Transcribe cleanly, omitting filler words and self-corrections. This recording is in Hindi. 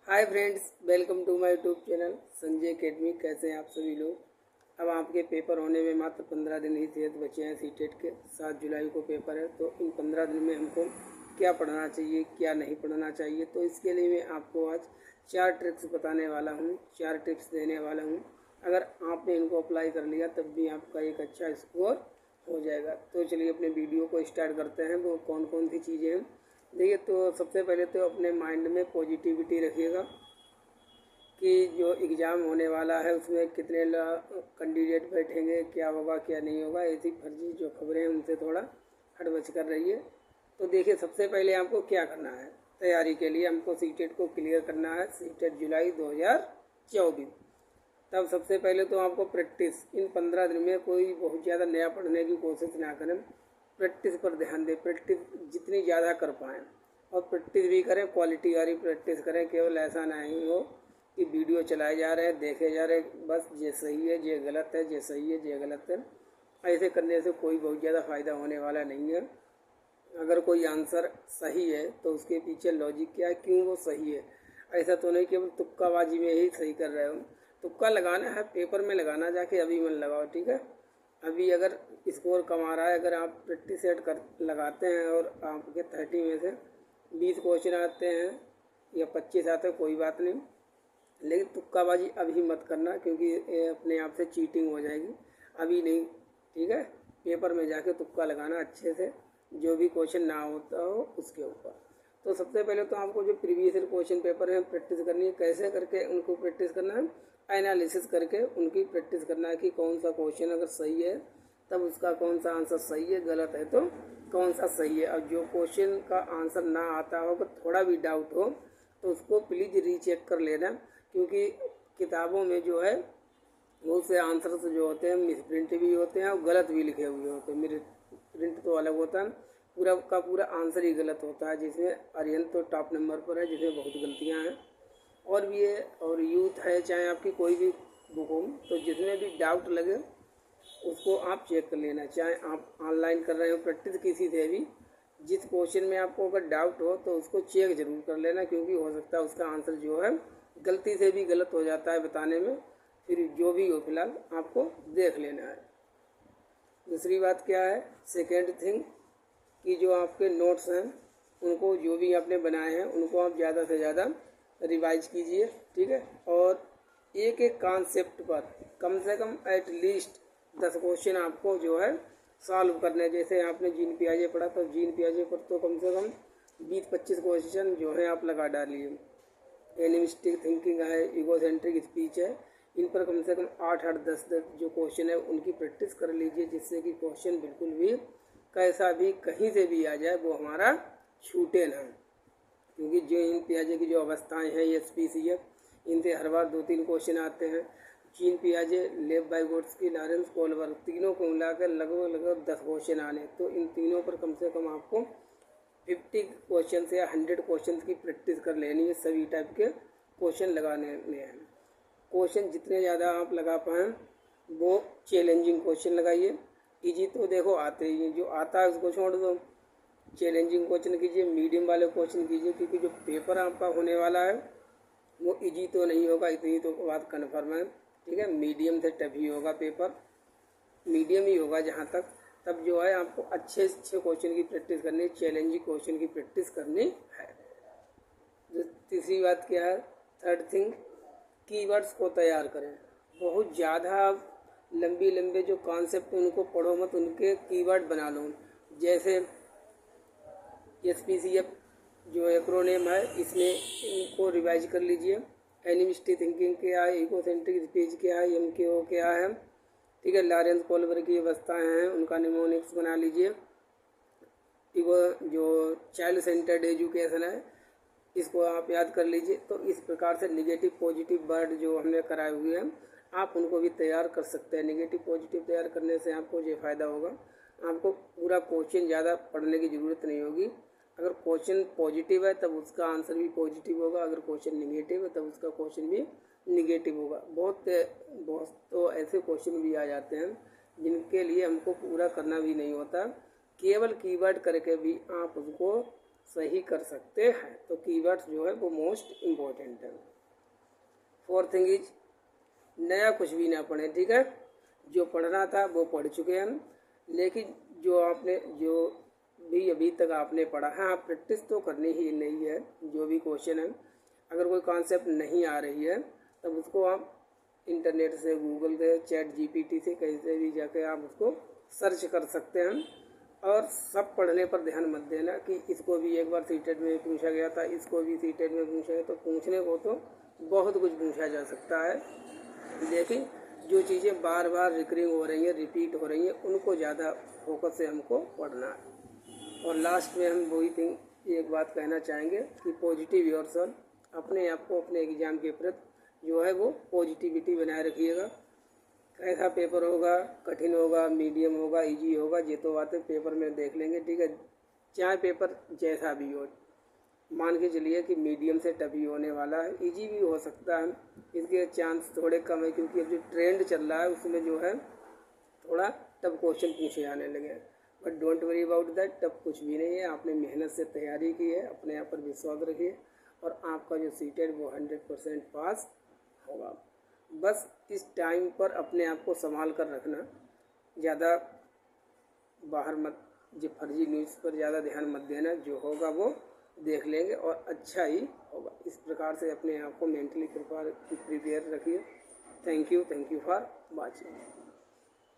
Hi friends, welcome to my YouTube channel Sanjay Academy. कैसे हैं आप सभी लोग। अब आपके पेपर होने में मात्र 15 दिन ही शेष बचे हैं। सीटेट के 7 जुलाई को पेपर है, तो इन 15 दिन में हमको क्या पढ़ना चाहिए, क्या नहीं पढ़ना चाहिए, तो इसके लिए मैं आपको आज 4 ट्रिक्स बताने वाला हूँ, 4 टिप्स देने वाला हूँ। अगर आपने इनको अप्लाई कर लिया तब भी आपका एक अच्छा स्कोर हो जाएगा। तो चलिए अपने वीडियो को स्टार्ट करते हैं। वो कौन कौन सी चीज़ें हैं देखिए। तो सबसे पहले तो अपने माइंड में पॉजिटिविटी रखिएगा कि जो एग्ज़ाम होने वाला है उसमें कितने कैंडिडेट बैठेंगे, क्या होगा क्या नहीं होगा। ऐसी फर्जी जो खबरें हैं उनसे थोड़ा हट बच कर रहिए। तो देखिए, सबसे पहले आपको क्या करना है। तैयारी के लिए हमको सीटेट को क्लियर करना है, सीटेट जुलाई 2024। तब सबसे पहले तो आपको प्रैक्टिस, इन 15 दिन में कोई बहुत ज़्यादा नया पढ़ने की कोशिश ना करें। प्रैक्टिस पर ध्यान दें, प्रैक्टिस जितनी ज़्यादा कर पाएँ, और प्रैक्टिस भी करें, क्वालिटी वाली प्रैक्टिस करें। केवल ऐसा नहीं हो कि वीडियो चलाए जा रहे हैं, देखे जा रहे हैं, बस ये सही है ये गलत है, ये सही है ये गलत है। ऐसे करने से कोई बहुत ज़्यादा फ़ायदा होने वाला नहीं है। अगर कोई आंसर सही है तो उसके पीछे लॉजिक क्या है, क्यों वो सही है। ऐसा तो नहीं केवल तुक्काबाजी में ही सही कर रहे हो। तुक्का लगाना है, पेपर में लगाना जाके अभी मन लगाओ, ठीक है। अभी अगर स्कोर कम आ रहा है, अगर आप प्रैक्टिस सेट कर लगाते हैं और आपके 30 में से 20 क्वेश्चन आते हैं या 25 आते हैं, कोई बात नहीं। लेकिन तुक्काबाजी अभी मत करना, क्योंकि ये अपने आप से चीटिंग हो जाएगी। अभी नहीं, ठीक है। पेपर में जाके तुक्का लगाना अच्छे से, जो भी क्वेश्चन ना होता हो उसके ऊपर। तो सबसे पहले तो आपको जो प्रीवियस ईयर क्वेश्चन पेपर है प्रैक्टिस करनी है। कैसे करके उनको प्रैक्टिस करना है, एनालिसिस करके उनकी प्रैक्टिस करना है कि कौन सा क्वेश्चन अगर सही है तब उसका कौन सा आंसर सही है, गलत है तो कौन सा सही है। और जो क्वेश्चन का आंसर ना आता हो, अगर थोड़ा भी डाउट हो तो उसको प्लीज़ रीचेक कर लेना, क्योंकि किताबों में जो है बहुत से आंसर्स जो होते हैं मिस प्रिंट भी होते हैं और गलत भी लिखे हुए होते हैं। मेरे प्रिंट तो अलग होता है, पूरा का पूरा आंसर ही गलत होता है, जिसमें आर्यन तो टॉप नंबर पर है, जिसमें बहुत गलतियां हैं। और भी है, और यूथ है, चाहे आपकी कोई भी बुक हो, तो जिसमें भी डाउट लगे उसको आप चेक कर लेना। चाहे आप ऑनलाइन कर रहे हो प्रैक्टिस किसी से भी, जिस क्वेश्चन में आपको अगर डाउट हो तो उसको चेक जरूर कर लेना, क्योंकि हो सकता है उसका आंसर जो है गलती से भी गलत हो जाता है बताने में। फिर जो भी हो फिलहाल आपको देख लेना है। दूसरी बात क्या है, सेकेंड थिंग, कि जो आपके नोट्स हैं उनको, जो भी आपने बनाए हैं उनको आप ज़्यादा से ज़्यादा रिवाइज कीजिए, ठीक है। और एक एक कॉन्सेप्ट पर कम से कम एट लीस्ट 10 क्वेश्चन आपको जो है सॉल्व करने। जैसे आपने जीन पियाजे पढ़ा, तो जीन पियाजे पर तो कम से कम 20-25 क्वेश्चन जो है आप लगा डालिए। एनिमिस्टिक थिंकिंग है, ईगोसेंट्रिक स्पीच है, इन पर कम से कम 8-8, 10-10 जो क्वेश्चन है उनकी प्रैक्टिस कर लीजिए, जिससे कि क्वेश्चन बिल्कुल भी कैसा भी कहीं से भी आ जाए वो हमारा छूटे ना। क्योंकि जो इन पियाजे की जो अवस्थाएं हैं, SPCF, इनसे हर बार 2-3 क्वेश्चन आते हैं। जीन पियाजे, लेव बाइगोट्स्की, लॉरेंस कोहलबर्ग, तीनों को मिलाकर लगभग 10 क्वेश्चन आने। तो इन तीनों पर कम से कम आपको 50 क्वेश्चन या 100 क्वेश्चन की प्रैक्टिस कर लेनी है। सभी टाइप के क्वेश्चन लगाने हैं। क्वेश्चन जितने ज़्यादा आप लगा पाएँ वो चैलेंजिंग क्वेश्चन लगाइए। इजी तो देखो आते ही हैं, जो आता है उसको छोड़ दो। चैलेंजिंग क्वेश्चन कीजिए, मीडियम वाले क्वेश्चन कीजिए, क्योंकि जो पेपर आपका होने वाला है वो इजी तो नहीं होगा, इतनी तो बात कन्फर्म है, ठीक है। मीडियम से टफ ही होगा पेपर, मीडियम ही होगा जहाँ तक। तब जो है आपको अच्छे क्वेश्चन की प्रैक्टिस करनी है, चैलेंजिंग क्वेश्चन की प्रैक्टिस करनी है। तीसरी बात क्या है, थर्ड थिंग, कीवर्ड्स को तैयार करें। बहुत ज़्यादा लंबे जो कॉन्सेप्ट उनको पढ़ो मत, उनके कीवर्ड बना लो। जैसे SPCF जो एक्रोनेम है, इसमें इनको रिवाइज कर लीजिए। एनिमिस्टिक थिंकिंग क्या है, इकोसेंट्रिक स्पीच क्या है, MKO क्या है, ठीक है। लॉरेंस कोहलबर्ग की अवस्थाएं हैं, उनका निमोनिक्स बना लीजिए। जो चाइल्ड सेंटर्ड एजुकेशन है, इसको आप याद कर लीजिए। तो इस प्रकार से निगेटिव पॉजिटिव वर्ड जो हमने कराए हुए हैं आप उनको भी तैयार कर सकते हैं। निगेटिव पॉजिटिव तैयार करने से आपको ये फ़ायदा होगा, आपको पूरा क्वेश्चन ज़्यादा पढ़ने की ज़रूरत नहीं होगी। अगर क्वेश्चन पॉजिटिव है तब उसका आंसर भी पॉजिटिव होगा, अगर क्वेश्चन निगेटिव है तब उसका क्वेश्चन भी निगेटिव होगा। बहुत तो ऐसे क्वेश्चन भी आ जाते हैं जिनके लिए हमको पूरा करना भी नहीं होता, केवल कीवर्ड करके भी आप उसको सही कर सकते हैं। तो कीवर्ड्स जो है वो मोस्ट इम्पोर्टेंट है। फोर्थ थिंग इज नया कुछ भी ना पढ़ें, ठीक है। जो पढ़ना था वो पढ़ चुके हैं हम, लेकिन जो भी अभी तक आपने पढ़ा है, हाँ प्रैक्टिस तो करनी ही नहीं है। जो भी क्वेश्चन है, अगर कोई कॉन्सेप्ट नहीं आ रही है तब उसको आप इंटरनेट से, गूगल से, चैट जीपीटी से, कहीं से भी जाके आप उसको सर्च कर सकते हैं। और सब पढ़ने पर ध्यान मत देना कि इसको भी एक बार सीटेट में पूछा गया था, इसको भी सीटेट में पूछा गया। तो पूछने को तो बहुत कुछ पूछा जा सकता है, लेकिन जो चीज़ें बार बार रिकरिंग हो रही हैं, रिपीट हो रही हैं, उनको ज़्यादा फोकस से हमको पढ़ना है। और लास्ट में हम वही थिंग एक बात कहना चाहेंगे कि पॉजिटिव योरसेल्फ, अपने आप को अपने एग्ज़ाम के प्रति जो है वो पॉजिटिविटी बनाए रखिएगा। कैसा पेपर होगा, कठिन होगा, मीडियम होगा, इजी होगा, ये तो बातें पेपर में देख लेंगे, ठीक है। चाहे पेपर जैसा भी हो, मान के चलिए कि मीडियम से टफ ही होने वाला है, इजी भी हो सकता है, इसके चांस थोड़े कम है, क्योंकि अब जो ट्रेंड चल रहा है उसमें जो है थोड़ा टफ क्वेश्चन पूछे जाने लगे हैं। But don't worry about that, tough कुछ भी नहीं है। आपने मेहनत से तैयारी की है, अपने आप पर विश्वास रखिए और आपका जो सीटेट वो 100% पास होगा। बस इस टाइम पर अपने आप को संभाल कर रखना, ज़्यादा बाहर मत, जो फर्जी न्यूज़ पर ज़्यादा ध्यान मत देना, जो होगा वो देख लेंगे और अच्छा ही होगा। इस प्रकार से अपने आप को मेंटली प्रिपेयर रखिए। Thank you for watching.